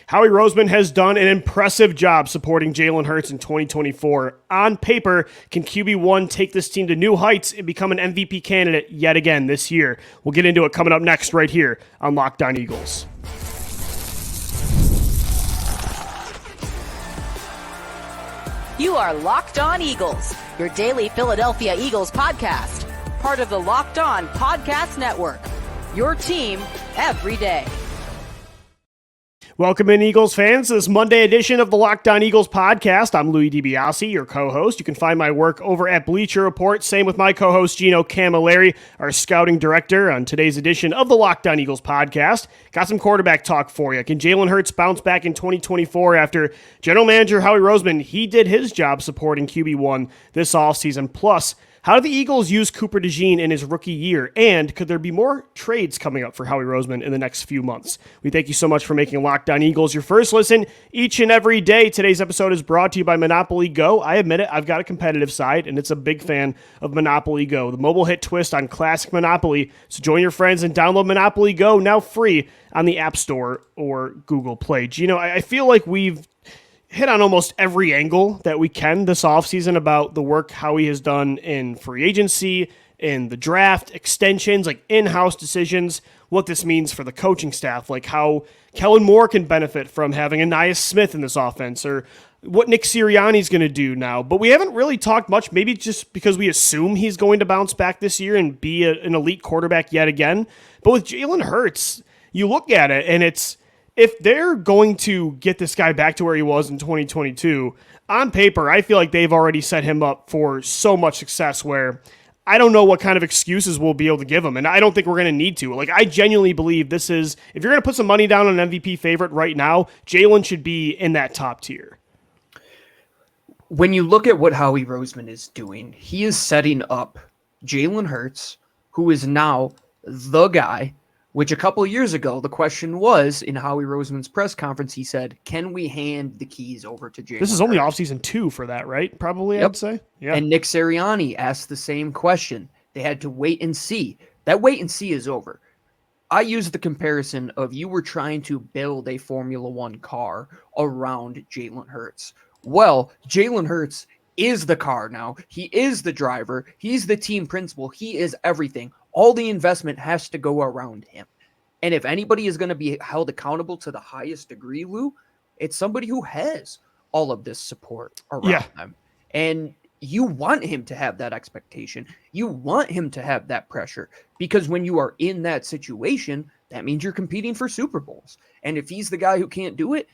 Howie Roseman has done an impressive job supporting Jalen Hurts in 2024. On paper, can QB1 take this team to new heights and become an MVP candidate yet again this year? We'll get into it coming up next right here on Locked On Eagles. You are Locked On Eagles, your daily Philadelphia Eagles podcast. Part of the Locked On Podcast Network, your team every day. Welcome in, Eagles fans, to this Monday edition of the Locked On Eagles podcast. I'm Louis DiBiase, your co-host. You can find my work over at Bleacher Report. Same with my co-host, Gino Camilleri, our scouting director. On today's edition of the Locked On Eagles podcast, got some quarterback talk for you. Can Jalen Hurts bounce back in 2024 after general manager Howie Roseman, he did his job supporting QB1 this offseason? Plus, how do the Eagles use Cooper DeJean in his rookie year? And could there be more trades coming up for Howie Roseman in the next few months? We thank you so much for making Locked On Eagles your first listen each and every day. Today's episode is brought to you by Monopoly Go. I admit it, I've got a competitive side, and it's a big fan of Monopoly Go, the mobile hit twist on classic Monopoly. So join your friends and download Monopoly Go, now free on the App Store or Google Play. Gino, I feel like we've hit on almost every angle that we can this offseason about the work Howie has done in free agency, in the draft, extensions, like in-house decisions, what this means for the coaching staff, like how Kellen Moore can benefit from having Ainias Smith in this offense, or what Nick Sirianni's going to do now. But we haven't really talked much, maybe just because we assume he's going to bounce back this year and be an elite quarterback yet again. But with Jalen Hurts, you look at it, and it's, if they're going to get this guy back to where he was in 2022, on paper, I feel like they've already set him up for so much success where I don't know what kind of excuses we'll be able to give him, and I don't think we're going to need to. Like, I genuinely believe this is, if you're going to put some money down on an MVP favorite right now, Jalen should be in that top tier. When you look at what Howie Roseman is doing, he is setting up Jalen Hurts, who is now the guy, which a couple of years ago, the question was in Howie Roseman's press conference, he said, can we hand the keys over to Jalen This is only Hurts? offseason 2 for that, right? Probably, Yep. I'd say. Yeah. And Nick Sirianni asked the same question. They had to wait and see. That wait and see is over. I use the comparison of you were trying to build a Formula One car around Jalen Hurts. Well, Jalen Hurts is the car now. He is the driver. He's the team principal. He is everything. All the investment has to go around him. And if anybody is going to be held accountable to the highest degree, Lou, it's somebody who has all of this support around them. And you want him to have that expectation. You want him to have that pressure, because when you are in that situation, that means you're competing for Super Bowls. And if he's the guy who can't do it,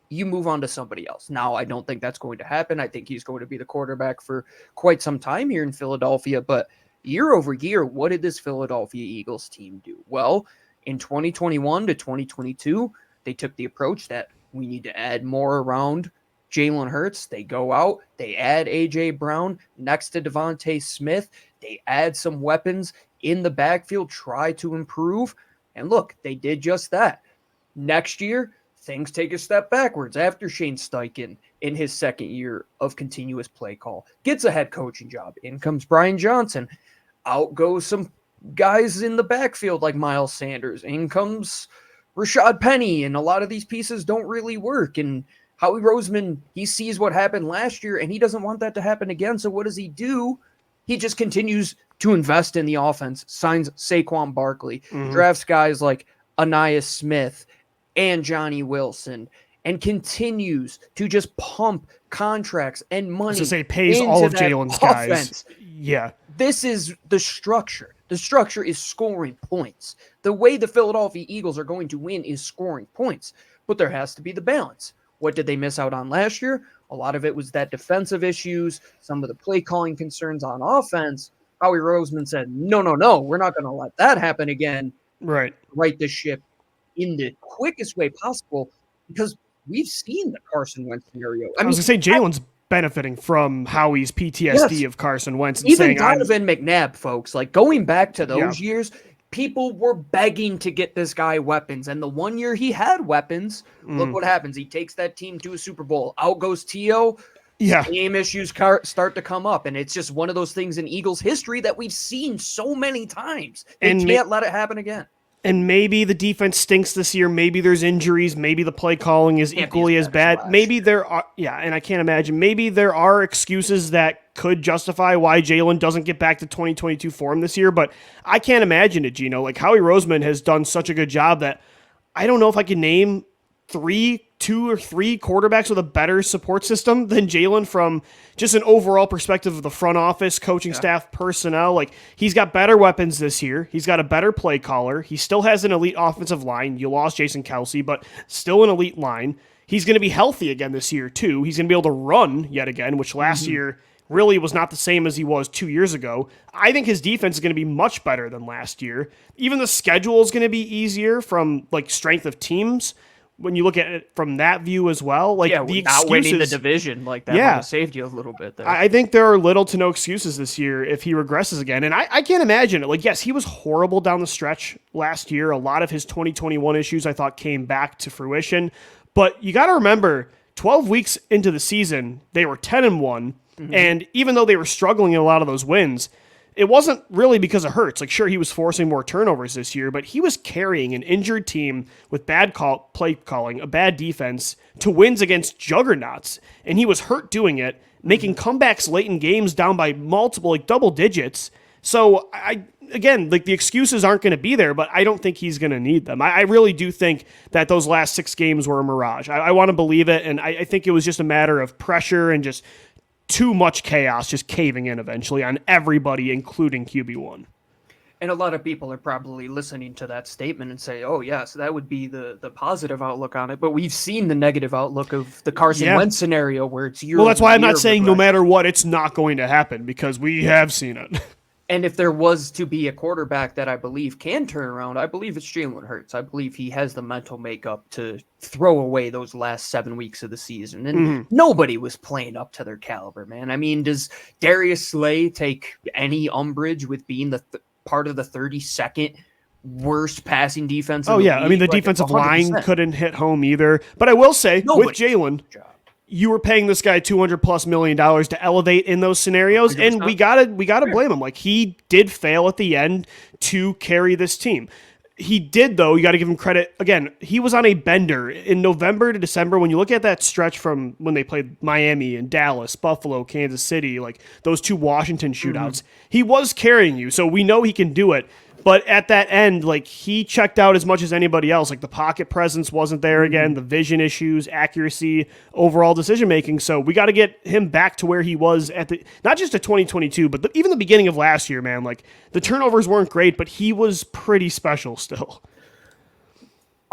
you move on to somebody else. Now, I don't think that's going to happen. I think he's going to be the quarterback for quite some time here in Philadelphia, but year over year, what did this Philadelphia Eagles team do? Well, in 2021 to 2022, they took the approach that we need to add more around Jalen Hurts. They go out, they add A.J. Brown next to Devontae Smith. They add some weapons in the backfield, try to improve. And look, they did just that. Next year, things take a step backwards after Shane Steichen in his second year of continuous play call gets a head coaching job. In comes Brian Johnson. Out goes some guys in the backfield like Miles Sanders. In comes Rashad Penny, and a lot of these pieces don't really work. And Howie Roseman, he sees what happened last year, and he doesn't want that to happen again. So what does he do? He just continues to invest in the offense, signs Saquon Barkley, drafts guys like Ainias Smith and Johnny Wilson, and continues to just pump contracts and money. To say pays all of Jalen's guys. Yeah. This is the structure. The structure is scoring points. The way the Philadelphia Eagles are going to win is scoring points, but there has to be the balance. What did they miss out on last year? A lot of it was that defensive issues, some of the play calling concerns on offense. Howie Roseman said, no, we're not going to let that happen again. Right the ship in the quickest way possible, because we've seen the Carson Wentz scenario. I was going to say, Jalen's benefiting from Howie's PTSD of Carson Wentz. And even saying, Donovan McNabb, folks, like going back to those years, people were begging to get this guy weapons. And the one year he had weapons, look what happens. He takes that team to a Super Bowl. Out goes T.O. Game issues start to come up. And it's just one of those things in Eagles history that we've seen so many times. They can't let it happen again. And maybe the defense stinks this year. Maybe there's injuries. Maybe the play calling is equally as bad. Maybe there are, and I can't imagine. Maybe there are excuses that could justify why Jalen doesn't get back to 2022 form this year, but I can't imagine it, Gino. Like, Howie Roseman has done such a good job that I don't know if I can name two or three quarterbacks with a better support system than Jalen from just an overall perspective of the front office, coaching staff, personnel. Like, he's got better weapons this year. He's got a better play caller. He still has an elite offensive line. You lost Jason Kelsey, but still an elite line. He's going to be healthy again this year, too. He's going to be able to run yet again, which last year really was not the same as he was 2 years ago. I think his defense is going to be much better than last year. Even the schedule is going to be easier from, like, strength of teams. When you look at it from that view as well, like the excuses, not winning the division, like that would have saved you a little bit there. I think there are little to no excuses this year if he regresses again. And I can't imagine it. Like, yes, he was horrible down the stretch last year. A lot of his 2021 issues I thought came back to fruition. But you got to remember, 12 weeks into the season, they were 10-1. And even though they were struggling in a lot of those wins, it wasn't really because of Hurts. Like, sure, he was forcing more turnovers this year, but he was carrying an injured team with bad play calling, a bad defense, to wins against juggernauts. And he was hurt doing it, making comebacks late in games down by multiple, like double digits. So, again, like, the excuses aren't going to be there, but I don't think he's going to need them. I really do think that those last 6 games were a mirage. I want to believe it, and I think it was just a matter of pressure and just too much chaos just caving in eventually on everybody, including QB1. And a lot of people are probably listening to that statement and say, oh, yes, that would be the positive outlook on it. But we've seen the negative outlook of the Carson Wentz scenario where it's year. Well, that's why I'm not saying no matter what, it's not going to happen, because we have seen it. And if there was to be a quarterback that I believe can turn around, I believe it's Jalen Hurts. I believe he has the mental makeup to throw away those last 7 weeks of the season. And nobody was playing up to their caliber, man. I mean, does Darius Slay take any umbrage with being the part of the 32nd worst passing defense in the league? I mean, the defensive 100%. Line couldn't hit home either. But I will say, with Jalen, you were paying this guy $200+ million to elevate in those scenarios, 100%. And we gotta blame him. Like, he did fail at the end to carry this team. He did, though. You got to give him credit. Again, he was on a bender in November to December. When you look at that stretch from when they played Miami and Dallas, Buffalo, Kansas City, like those 2 Washington shootouts, he was carrying you. So we know he can do it. But at that end, like, he checked out as much as anybody else. Like, the pocket presence wasn't there again, the vision issues, accuracy, overall decision-making. So we got to get him back to where he was at the, not just at 2022, but even the beginning of last year, man. Like, the turnovers weren't great, but he was pretty special still.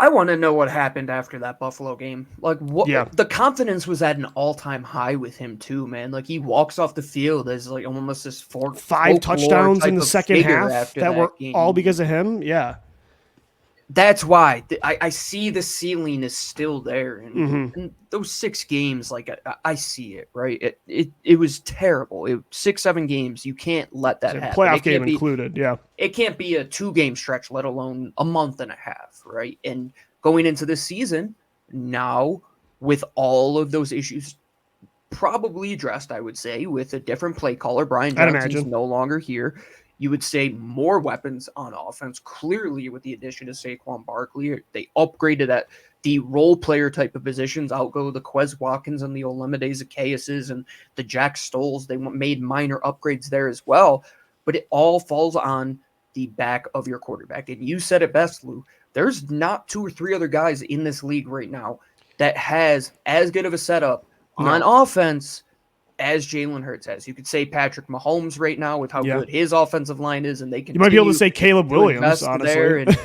I want to know what happened after that Buffalo game. Like, what the confidence was at an all-time high with him too, man. Like, he walks off the field as like almost this 5 touchdowns in the second half that were all because of him. Yeah. That's why I see the ceiling is still there. And those 6 games, like, I see it, right? It was terrible. 6-7 games. You can't let that happen. Playoff game included, yeah. It can't be a 2-game stretch, let alone a month and a half, right? And going into this season, now, with all of those issues probably addressed, I would say, with a different play caller, Brian Johnson's no longer here. You would say more weapons on offense, clearly with the addition of Saquon Barkley. They upgraded the role player type of positions. Outgo the Quez Watkins and the Olamide Zacchaeuses and the Jack Stolls. They made minor upgrades there as well. But it all falls on the back of your quarterback. And you said it best, Lou. There's not 2 or 3 other guys in this league right now that has as good of a setup on offense as Jalen Hurts has. You could say Patrick Mahomes right now with how good his offensive line is, and they can. You might be able to say Caleb Williams, honestly. There, and,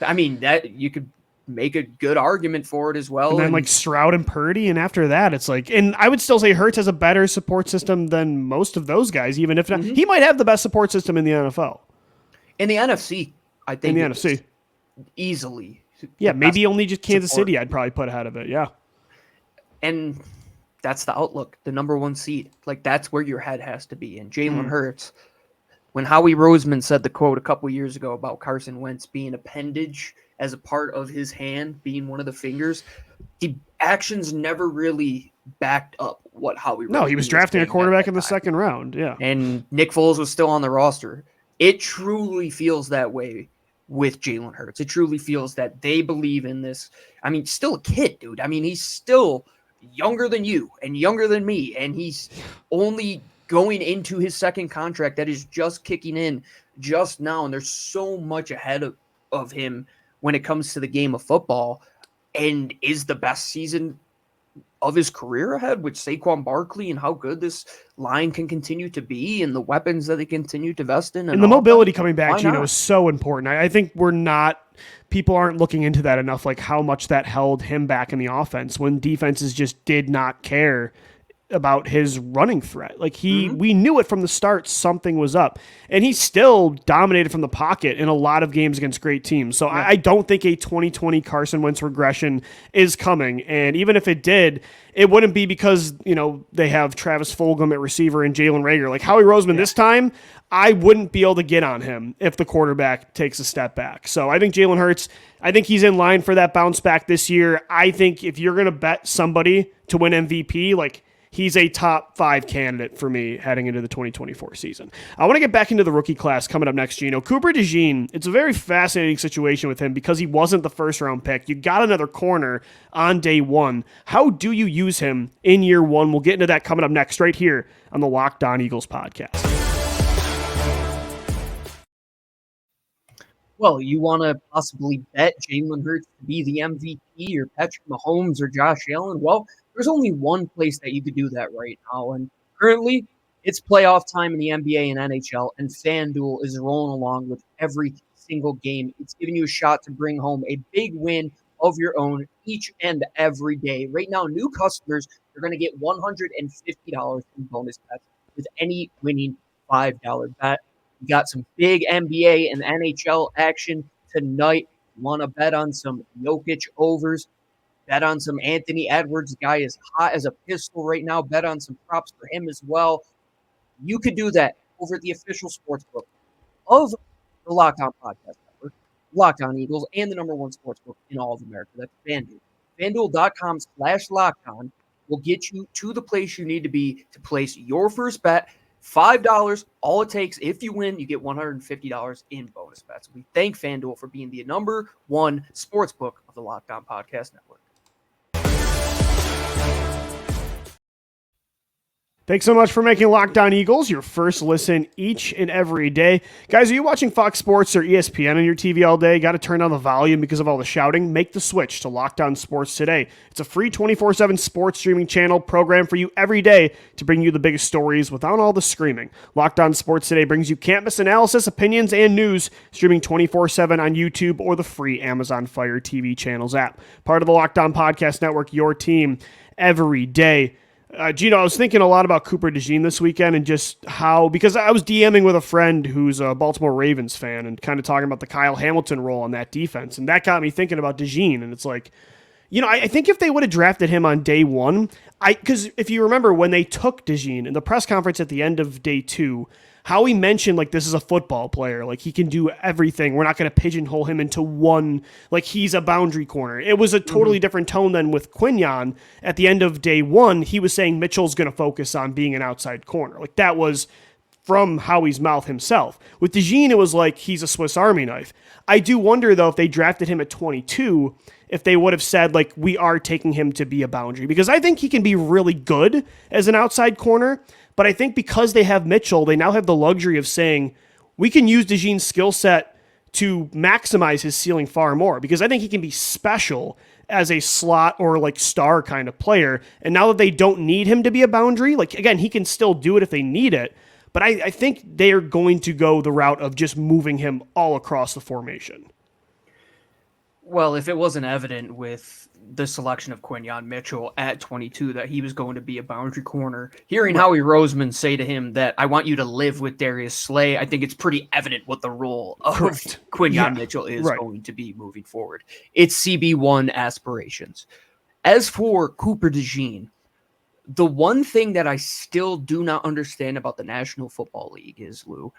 I mean, that you could make a good argument for it as well. And then like Stroud and Purdy, and after that, it's like, and I would still say Hurts has a better support system than most of those guys, even if not, he might have the best support system in the NFL. In the NFC, I think. In the NFC, easily. Yeah, maybe only just Kansas City I'd probably put ahead of it. Yeah, and that's the outlook, the number 1 seed. Like, that's where your head has to be. And Jalen Hurts, when Howie Roseman said the quote a couple years ago about Carson Wentz being appendage as a part of his hand, being one of the fingers, the actions never really backed up what Howie Roseman. No, he was drafting a quarterback in the second round. Yeah. And Nick Foles was still on the roster. It truly feels that way with Jalen Hurts. It truly feels that they believe in this. I mean, still a kid, dude. I mean, he's still younger than you and younger than me, and he's only going into his second contract that is just kicking in just now, and there's so much ahead of him when it comes to the game of football, and is the best season of his career ahead with Saquon Barkley and how good this line can continue to be and the weapons that they continue to invest in. And the mobility coming back, Gino, is so important. I think people aren't looking into that enough, like how much that held him back in the offense when defenses just did not care about his running threat. Like we knew it from the start, something was up, and he still dominated from the pocket in a lot of games against great teams. So I don't think a 2020 Carson Wentz regression is coming. And even if it did, it wouldn't be because, they have Travis Fulgham at receiver and Jalen Reagor. Like Howie Roseman this time, I wouldn't be able to get on him if the quarterback takes a step back. So I think Jalen Hurts, I think he's in line for that bounce back this year. I think if you're going to bet somebody to win MVP, like he's a top 5 candidate for me heading into the 2024 season. I want to get back into the rookie class coming up next, Gino. Cooper DeJean, it's a very fascinating situation with him because he wasn't the first round pick. You got another corner on day one. How do you use him in year one? We'll get into that coming up next right here on the Locked On Eagles podcast. Well, you want to possibly bet Jalen Hurts to be the MVP or Patrick Mahomes or Josh Allen? Well, there's only one place that you could do that right now, and currently it's playoff time in the NBA and NHL, and FanDuel is rolling along with every single game. It's giving you a shot to bring home a big win of your own each and every day. Right now, new customers are going to get $150 in bonus bets with any winning $5 bet. We got some big NBA and NHL action tonight. Want to bet on some Jokic overs? Bet on some Anthony Edwards. The guy is hot as a pistol right now. Bet on some props for him as well. You could do that over at the official sportsbook of the Locked On Podcast Network, Locked On Eagles, and the #1 sportsbook in all of America. That's FanDuel. FanDuel.com/LockedOn will get you to the place you need to be to place your first bet. $5, all it takes. If you win, you get $150 in bonus bets. We thank FanDuel for being the #1 sportsbook of the Locked On Podcast Network. Thanks so much for making Locked On Eagles your first listen each and every day. Guys, are you watching Fox Sports or ESPN on your TV all day? Got to turn down the volume because of all the shouting? Make the switch to Locked On Sports today. It's a free 24/7 sports streaming channel program for you every day to bring you the biggest stories without all the screaming. Locked On Sports today brings you can't-miss analysis, opinions, and news, streaming 24/7 on YouTube or the free Amazon Fire TV channels app. Part of the Locked On Podcast Network, your team every day. Gino, I was thinking a lot about Cooper DeJean this weekend and just how, because I was DMing with a friend who's a Baltimore Ravens fan and kind of talking about the Kyle Hamilton role on that defense. And that got me thinking about DeJean. And it's like, I think if they would have drafted him on day one, because if you remember when they took DeJean in the press conference at the end of day 2, Howie mentioned, like, this is a football player. Like, he can do everything. We're not going to pigeonhole him into one, like, he's a boundary corner. It was a totally different tone than with Quinyon. At the end of day 1, he was saying Mitchell's going to focus on being an outside corner. Like, that was from Howie's mouth himself. With DeJean, it was like he's a Swiss Army knife. I do wonder, though, if they drafted him at 22, if they would have said, like, we are taking him to be a boundary. Because I think he can be really good as an outside corner. But I think because they have Mitchell, they now have the luxury of saying, we can use DeJean's skill set to maximize his ceiling far more, because I think he can be special as a slot or like star kind of player. And now that they don't need him to be a boundary, like, again, he can still do it if they need it. But I think they are going to go the route of just moving him all across the formation. Well, if it wasn't evident with the selection of Quinyon Mitchell at 22 that he was going to be a boundary corner, hearing Howie Roseman say to him that I want you to live with Darius Slay, I think it's pretty evident what the role of Quinyon Mitchell is going to be moving forward. It's CB1 aspirations. As for Cooper DeJean, the one thing that I still do not understand about the National Football League is, Lou,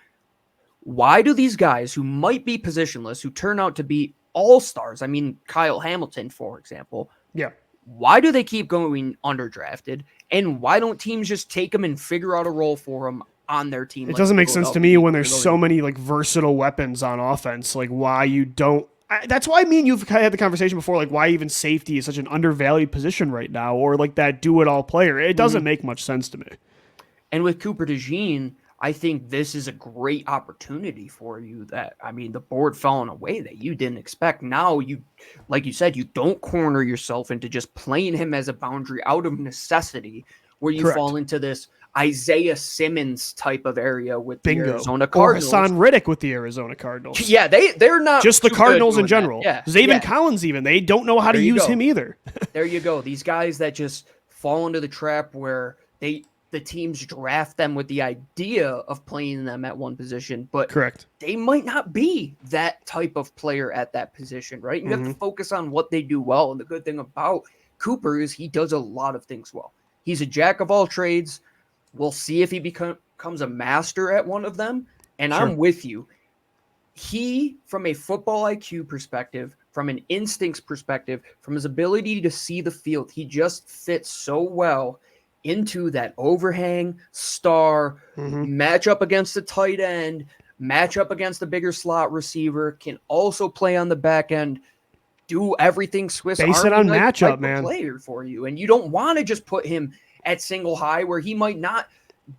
why do these guys who might be positionless, who turn out to be all-stars, I mean, Kyle Hamilton, for example. Yeah. Why do they keep going underdrafted? And why don't teams just take them and figure out a role for them on their team. It doesn't make sense to me when there's so many like versatile weapons on offense, like why you don't. That's why me and you've had the conversation before, like why even safety is such an undervalued position right now, or like that do-it-all player. It doesn't make much sense to me. And with Cooper DeJean, I think this is a great opportunity for you that, I mean, the board fell in a way that you didn't expect. Now you, like you said, you don't corner yourself into just playing him as a boundary out of necessity where you fall into this Isaiah Simmons type of area with the Arizona Cardinals. Or Hassan Riddick with the Arizona Cardinals. Yeah, they're not just the Cardinals in general. Yeah. Zayvon Collins even. They don't know how to use him either. There you go. These guys that just fall into the trap where the teams draft them with the idea of playing them at one position, but they might not be that type of player at that position, right? You have to focus on what they do well. And the good thing about Cooper is he does a lot of things well. He's a jack of all trades. We'll see if he becomes a master at one of them. And I'm with you. He, from a football IQ perspective, from an instincts perspective, from his ability to see the field, he just fits so well into that overhang, star, match up against the tight end, match up against the bigger slot receiver, can also play on the back end, do everything Swiss Army Base it on matchup, man. Player for you. And you don't want to just put him at single high where he might not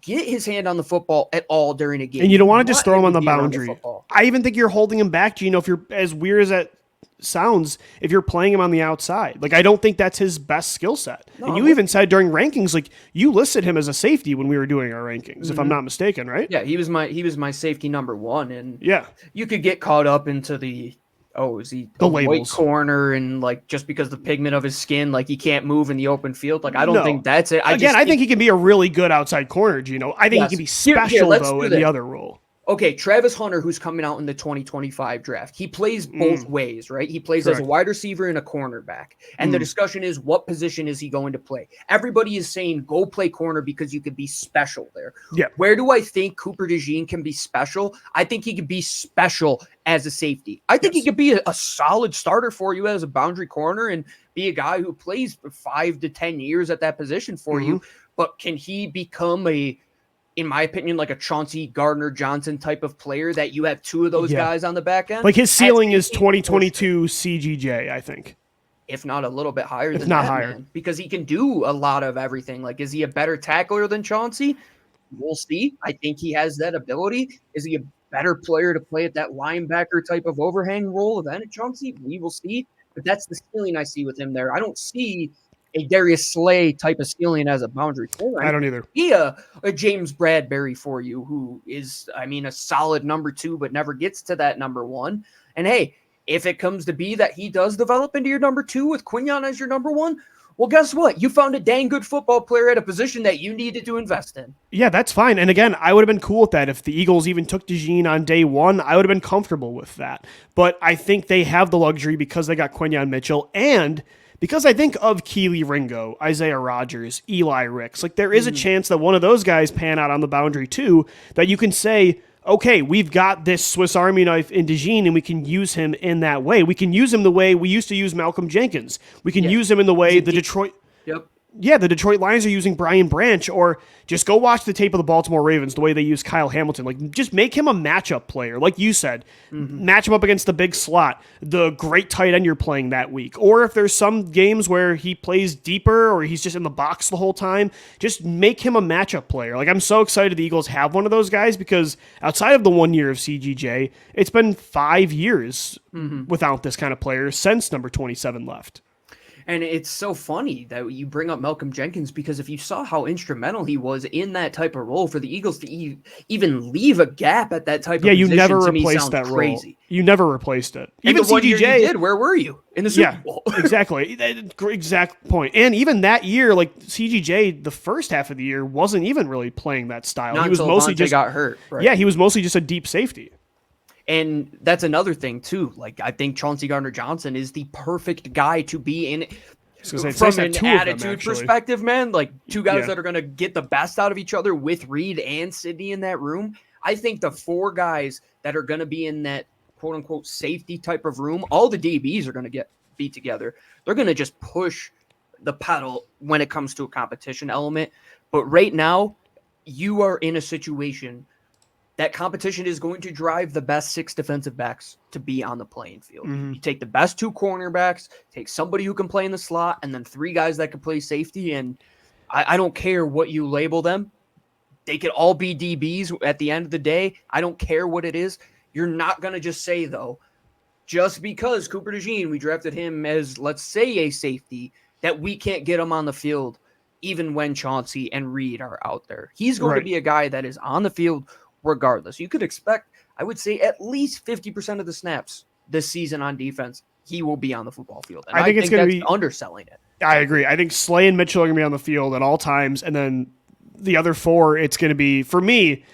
get his hand on the football at all during a game. And you don't want to just throw him on the boundary. I even think you're holding him back, Gino, if you're, as weird as that sounds, if you're playing him on the outside. Like, I don't think that's his best skill set. No, and you even said during rankings, like, you listed him as a safety when we were doing our rankings, if I'm not mistaken, right? Yeah, he was my safety number one. And yeah, you could get caught up into the, is he the white corner, and like just because the pigment of his skin, like he can't move in the open field. Like I don't think that's it. I think he can be a really good outside corner, Gino. I think he can be special though in the other role. Okay, Travis Hunter, who's coming out in the 2025 draft, he plays both ways, right? He plays as a wide receiver and a cornerback. And the discussion is, what position is he going to play? Everybody is saying, go play corner because you could be special there. Yeah. Where do I think Cooper DeJean can be special? I think he could be special as a safety. I think he could be a solid starter for you as a boundary corner and be a guy who plays 5 to 10 years at that position for you. But can he become in my opinion, like a Chauncey Gardner-Johnson type of player that you have two of those guys on the back end? Like his ceiling is 2022 CGJ, I think. If not a little bit higher than that, man, because he can do a lot of everything. Like, is he a better tackler than Chauncey? We'll see. I think he has that ability. Is he a better player to play at that linebacker type of overhang role than Chauncey? We will see. But that's the ceiling I see with him there. I don't see a Darius Slay type of ceiling as a boundary corner. I don't either. A James Bradberry for you, who is, I mean, a solid number 2, but never gets to that number 1. And hey, if it comes to be that he does develop into your number 2 with Quinyon as your number 1, well, guess what? You found a dang good football player at a position that you needed to invest in. Yeah, that's fine. And again, I would have been cool with that. If the Eagles even took DeJean on day 1, I would have been comfortable with that. But I think they have the luxury because they got Quinyon Mitchell and because I think of Keely Ringo, Isaiah Rodgers, Eli Ricks. Like, there is a chance that one of those guys pan out on the boundary too, that you can say, okay, we've got this Swiss Army knife in DeJean, and we can use him in that way. We can use him the way we used to use Malcolm Jenkins. We can use him in the way the Detroit... Yeah, the Detroit Lions are using Brian Branch, or just go watch the tape of the Baltimore Ravens, the way they use Kyle Hamilton. Like, just make him a matchup player, like you said. Match him up against the big slot, the great tight end you're playing that week. Or if there's some games where he plays deeper or he's just in the box the whole time, just make him a matchup player. Like, I'm so excited the Eagles have one of those guys because outside of the 1 year of CGJ, it's been 5 years without this kind of player since number 27 left. And it's so funny that you bring up Malcolm Jenkins because if you saw how instrumental he was in that type of role for the Eagles to even leave a gap at that type of position, you never replaced that role. You never replaced it. And even the CGJ, year you did, where were you? In the Super Bowl. Exactly. Exact point. And even that year, like CGJ, the first half of the year wasn't even really playing that style. He was mostly just got hurt. Right? Yeah, he was mostly just a deep safety. And that's another thing, too. Like, I think Chauncey Gardner-Johnson is the perfect guy to be in from an attitude perspective, man. Like, two guys that are going to get the best out of each other with Reed and Sidney in that room. I think the 4 guys that are going to be in that quote-unquote safety type of room, all the DBs are going to be together. They're going to just push the pedal when it comes to a competition element. But right now, you are in a situation that competition is going to drive the best 6 defensive backs to be on the playing field. Mm-hmm. You take the best 2 cornerbacks, take somebody who can play in the slot, and then 3 guys that can play safety. And I don't care what you label them. They could all be DBs at the end of the day. I don't care what it is. You're not going to just say, though, just because Cooper DeJean, we drafted him as, let's say, a safety, that we can't get him on the field even when Chauncey and Reed are out there. He's going to be a guy that is on the field regardless. You could expect, I would say, at least 50% of the snaps this season on defense, he will be on the football field. And I think it's going to be underselling it. I agree. I think Slay and Mitchell are going to be on the field at all times. And then the other 4, it's going to be, for me,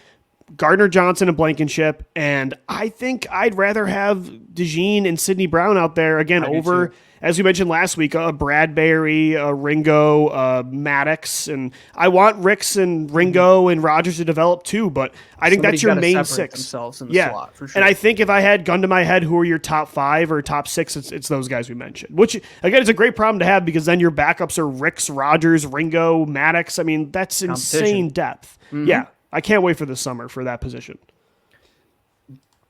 Gardner Johnson and Blankenship. And I think I'd rather have DeJean and Sidney Brown out there again over, as we mentioned last week, a Bradberry, a Ringo, Maddox. And I want Ricks and Ringo and Rogers to develop too, but I think that's your main 6. Themselves in the slot, for sure. And I think if I had gun to my head who are your top 5 or top 6, it's those guys we mentioned, which again is a great problem to have because then your backups are Ricks, Rogers, Ringo, Maddox. I mean, that's insane depth. Mm-hmm. Yeah. I can't wait for the summer for that position.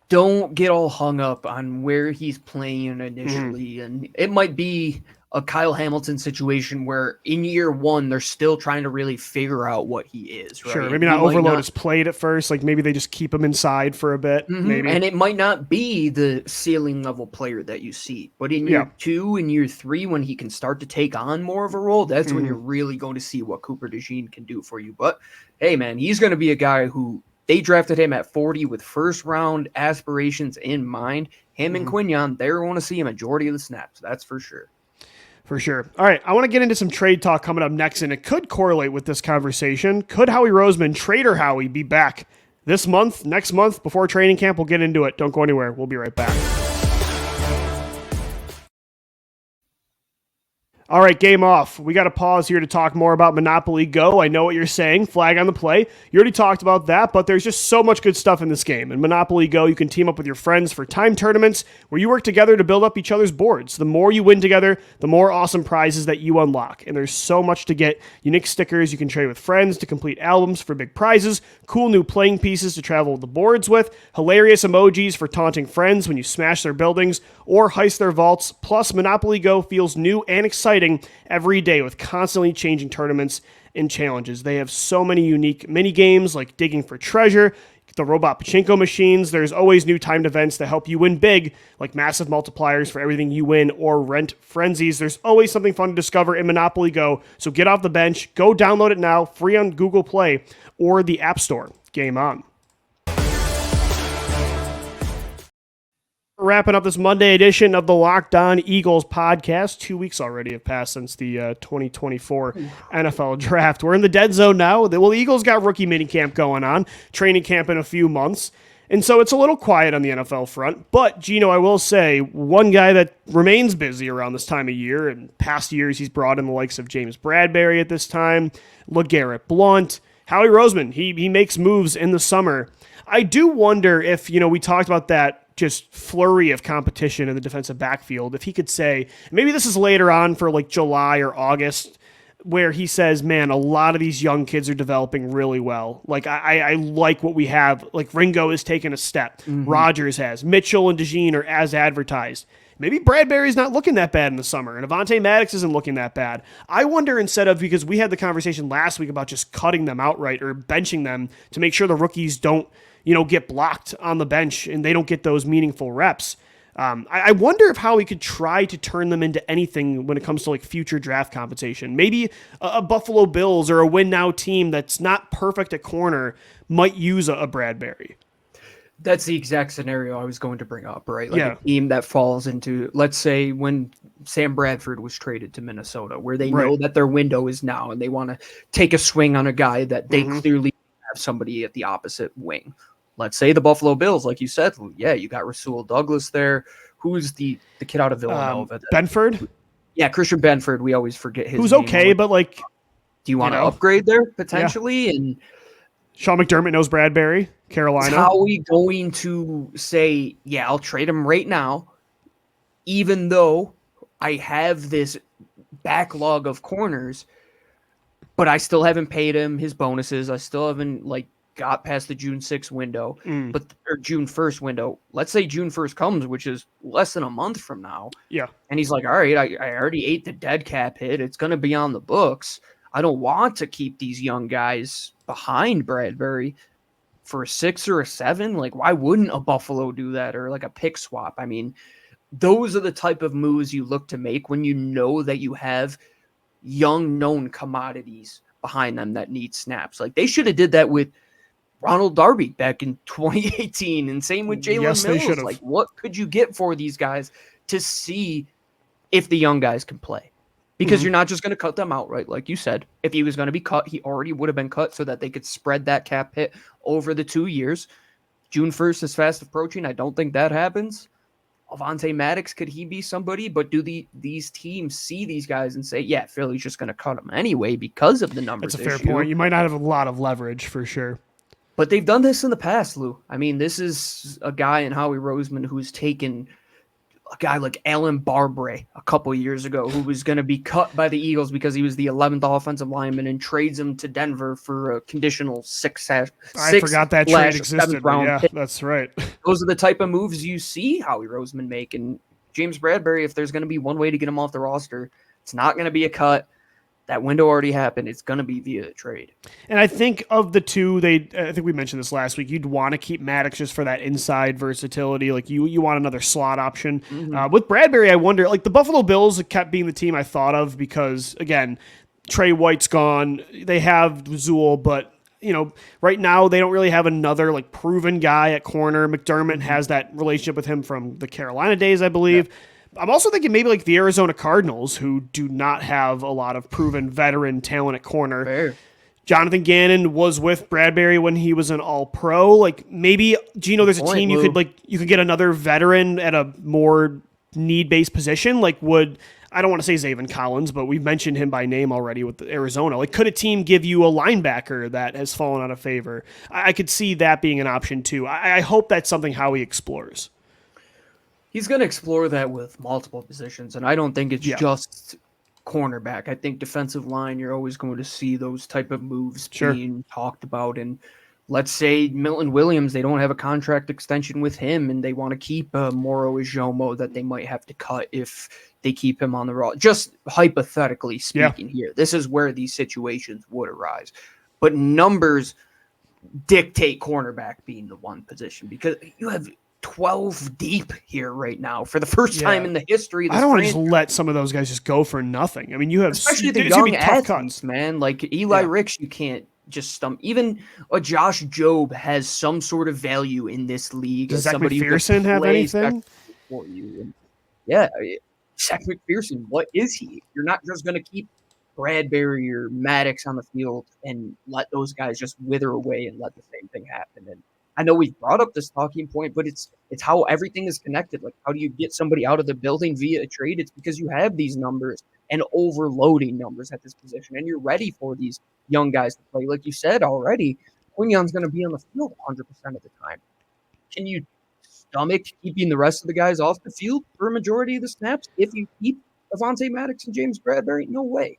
Don't get all hung up on where he's playing initially. And it might be a Kyle Hamilton situation where in year 1, they're still trying to really figure out what he is. Right? Sure. Maybe not overload his plate at first. Like maybe they just keep him inside for a bit. Mm-hmm. Maybe. And it might not be the ceiling level player that you see, but in year 2 and year 3, when he can start to take on more of a role, that's when you're really going to see what Cooper DeJean can do for you. But hey, man, he's going to be a guy who they drafted him at 40 with first round aspirations in mind. Him and Quinyon, they're going to see a majority of the snaps. That's for sure. For sure. All right, I want to get into some trade talk coming up next, and it could correlate with this conversation. Could Howie Roseman, Trader Howie, be back this month, next month, before training camp? We'll get into it. Don't go anywhere. We'll be right back. All right, game off. We got to pause here to talk more about Monopoly Go. I know what you're saying. Flag on the play. You already talked about that, but there's just so much good stuff in this game. In Monopoly Go, you can team up with your friends for time tournaments where you work together to build up each other's boards. The more you win together, the more awesome prizes that you unlock. And there's so much to get. Unique stickers you can trade with friends to complete albums for big prizes, cool new playing pieces to travel the boards with, hilarious emojis for taunting friends when you smash their buildings or heist their vaults. Plus, Monopoly Go feels new and exciting every day with constantly changing tournaments and challenges. They have so many unique mini games like digging for treasure, the robot pachinko machines. There's always new timed events that help you win big, like massive multipliers for everything you win or rent frenzies. There's always something fun to discover in Monopoly Go, so get off the bench, go download it now, free on Google Play or the App Store. Game on. Wrapping up this Monday edition of the Locked On Eagles podcast. 2 weeks already have passed since the 2024 NFL draft. We're in the dead zone now. Well, the Eagles got rookie minicamp going on, training camp in a few months. And so it's a little quiet on the NFL front. But, Gino, I will say, one guy that remains busy around this time of year, and past years he's brought in the likes of James Bradberry at this time, LeGarrette Blount, Howie Roseman. He makes moves in the summer. I do wonder if, we talked about that just flurry of competition in the defensive backfield, if he could say, maybe this is later on for like July or August, where he says, man, a lot of these young kids are developing really well. Like, I like what we have. Like, Ringo has taken a step. Rogers has. Mitchell and DeJean are as advertised. Maybe Bradberry's not looking that bad in the summer, and Avonte Maddox isn't looking that bad. I wonder, instead of, because we had the conversation last week about just cutting them outright or benching them to make sure the rookies don't, get blocked on the bench and they don't get those meaningful reps. I wonder if how he could try to turn them into anything when it comes to like future draft compensation. Maybe a Buffalo Bills or a win now team that's not perfect at corner might use a Bradberry. That's the exact scenario I was going to bring up, right? Like a team that falls into, let's say, when Sam Bradford was traded to Minnesota, where they know that their window is now and they want to take a swing on a guy that they clearly have somebody at the opposite wing. Let's say the Buffalo Bills, like you said, you got Rasul Douglas there. Who's the kid out of Villanova? Benford? Yeah, Christian Benford. We always forget his Who's name. okay, but like... Do you want to upgrade there, potentially? Yeah. And Sean McDermott knows Bradberry, Carolina. How are we going to say, I'll trade him right now, even though I have this backlog of corners? but I still haven't paid him his bonuses. I still haven't got past the June 6th window, or June 1st window. Let's say June 1st comes, which is less than a month from now. Yeah. And he's like, all right, I already ate the dead cap hit. It's going to be on the books. I don't want to keep these young guys behind Bradberry for a 6 or a 7. Like, why wouldn't a Buffalo do that, or like a pick swap? I mean, those are the type of moves you look to make when you know that you have young known commodities behind them that need snaps. Like, they should have did that with Ronald Darby back in 2018, and same with Jalen Mills. Like, what could you get for these guys to see if the young guys can play? Because you're not just going to cut them outright, like you said. If he was going to be cut, he already would have been cut so that they could spread that cap hit over the 2 years. June 1st is fast approaching. I don't think that happens. Avonte Maddox, could he be somebody? But do these teams see these guys and say, yeah, Philly's just going to cut them anyway because of the numbers? That's a fair point. You might not have a lot of leverage for sure. But they've done this in the past, Lou. I mean, this is a guy in Howie Roseman who's taken a guy like Alan Barbray a couple years ago, who was going to be cut by the Eagles because he was the 11th offensive lineman, and trades him to Denver for a conditional I forgot that trade existed. Yeah, pick. That's right. Those are the type of moves you see Howie Roseman make. And James Bradberry, if there's going to be one way to get him off the roster, it's not going to be a cut. That window already happened. It's going to be via trade. And I think of the two, I think we mentioned this last week, you'd want to keep Maddox just for that inside versatility. Like, you want another slot option. With Bradberry, I wonder, like, the Buffalo Bills kept being the team I thought of because, again, Trey White's gone. They have Zool, but, right now they don't really have another, like, proven guy at corner. McDermott has that relationship with him from the Carolina days, I believe. Yeah. I'm also thinking maybe like the Arizona Cardinals, who do not have a lot of proven veteran talent at corner. Fair. Jonathan Gannon was with Bradberry when he was an All-Pro. Like, maybe, Gino, there's a team you could get another veteran at a more need-based position. Like, I don't want to say Zaven Collins, but we've mentioned him by name already with Arizona. Like, could a team give you a linebacker that has fallen out of favor? I could see that being an option too. I hope that's something Howie explores. He's going to explore that with multiple positions, and I don't think it's just cornerback. I think defensive line, you're always going to see those type of moves being talked about. And let's say Milton Williams, they don't have a contract extension with him, and they want to keep Moro Ijomo that they might have to cut if they keep him on the roster. Just hypothetically speaking here, this is where these situations would arise. But numbers dictate cornerback being the one position, because you have 12 deep here right now for the first time in the history of this. I don't want to just let some of those guys just go for nothing. I mean, you have especially the young athletes, man. Like Eli Ricks, you can't just stump. Even a Josh Jobe has some sort of value in this league. Does Zach McPherson have anything for you? And yeah, Zach McPherson, what is he? You're not just going to keep Bradberry or Maddox on the field and let those guys just wither away and let the same thing happen. And I know we brought up this talking point, but it's how everything is connected. Like, how do you get somebody out of the building via a trade? It's because you have these numbers and overloading numbers at this position, and you're ready for these young guys to play. Like you said already, Quignon's going to be on the field 100% of the time. Can you stomach keeping the rest of the guys off the field for a majority of the snaps if you keep Avonte Maddox and James Bradberry? No way.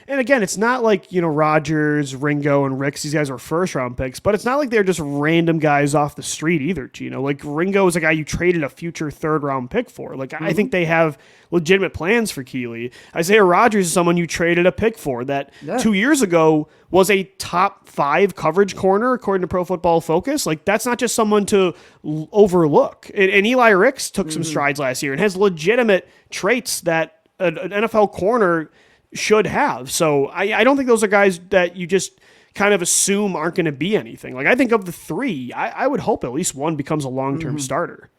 And again, it's not like, Rodgers, Ringo, and Ricks, these guys were first-round picks, but it's not like they're just random guys off the street either, Gino. Like, Ringo is a guy you traded a future third-round pick for. Like, I think they have legitimate plans for Keeley. Isaiah Rodgers is someone you traded a pick for that 2 years ago was a top 5 coverage corner, according to Pro Football Focus. Like, that's not just someone to overlook. And Eli Ricks took some strides last year and has legitimate traits that an NFL corner should have. So I don't think those are guys that you just kind of assume aren't going to be anything. Like, I think of the 3, I would hope at least one becomes a long-term starter.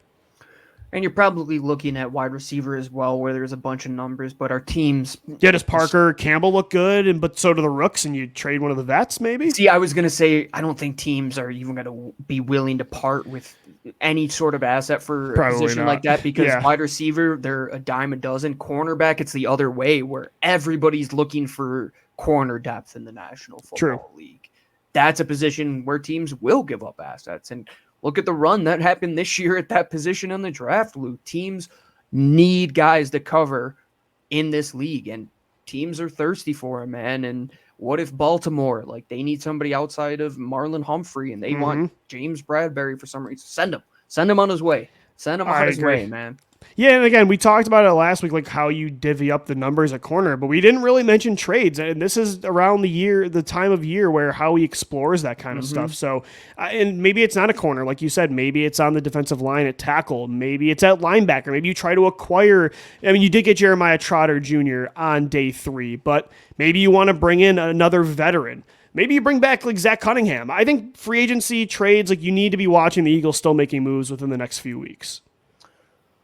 And you're probably looking at wide receiver as well, where there's a bunch of numbers, but our teams... Yeah, does Parker Campbell look good, but so do the Rooks, and you trade one of the vets, maybe? See, I was going to say, I don't think teams are even going to be willing to part with any sort of asset for a position like that, because wide receiver, they're a dime a dozen. Cornerback, it's the other way, where everybody's looking for corner depth in the National Football League. That's a position where teams will give up assets, and look at the run that happened this year at that position in the draft, Lou. Teams need guys to cover in this league, and teams are thirsty for him, man. And what if Baltimore, like, they need somebody outside of Marlon Humphrey and they want James Bradberry for some reason? Send him on his way. Send him on his way, man. Yeah, and again, we talked about it last week, like how you divvy up the numbers at corner, but we didn't really mention trades, and this is around the time of year where Howie explores that kind of stuff. So, and maybe it's not a corner, like you said, maybe it's on the defensive line at tackle, maybe it's at linebacker, maybe you try to acquire. I mean, you did get Jeremiah Trotter Jr. on day 3, but maybe you want to bring in another veteran. Maybe you bring back like Zach Cunningham. I think free agency trades, like you need to be watching the Eagles still making moves within the next few weeks.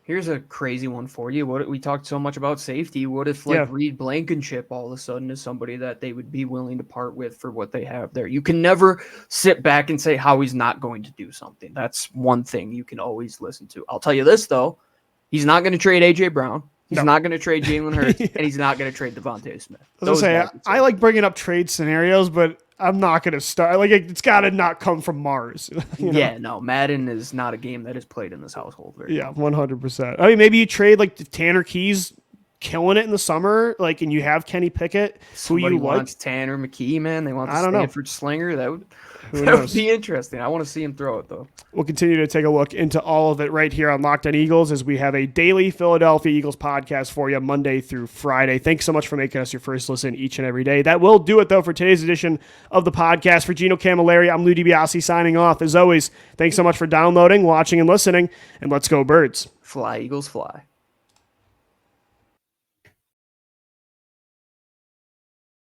Here's a crazy one for you. What we talked so much about safety. What if Reed Blankenship all of a sudden is somebody that they would be willing to part with for what they have there? You can never sit back and say Howie's not going to do something. That's one thing you can always listen to. I'll tell you this though, he's not going to trade AJ Brown. He's not going to trade Jalen Hurts, and he's not going to trade Devontae Smith. I like bringing up trade scenarios, but I'm not going to start. Like, it's got to not come from Mars. Yeah, no, Madden is not a game that is played in this household. 100%. I mean, maybe you trade like Tanner Keys killing it in the summer, like, and you have Kenny Pickett, Somebody who you wants like. Tanner McKee, man. They want the Stanford slinger. That would be interesting. I want to see him throw it, though. We'll continue to take a look into all of it right here on Locked On Eagles as we have a daily Philadelphia Eagles podcast for you Monday through Friday. Thanks so much for making us your first listen each and every day. That will do it, though, for today's edition of the podcast. For Gino Camilleri, I'm Lou DiBiase signing off. As always, thanks so much for downloading, watching, and listening, and let's go Birds. Fly, Eagles, fly.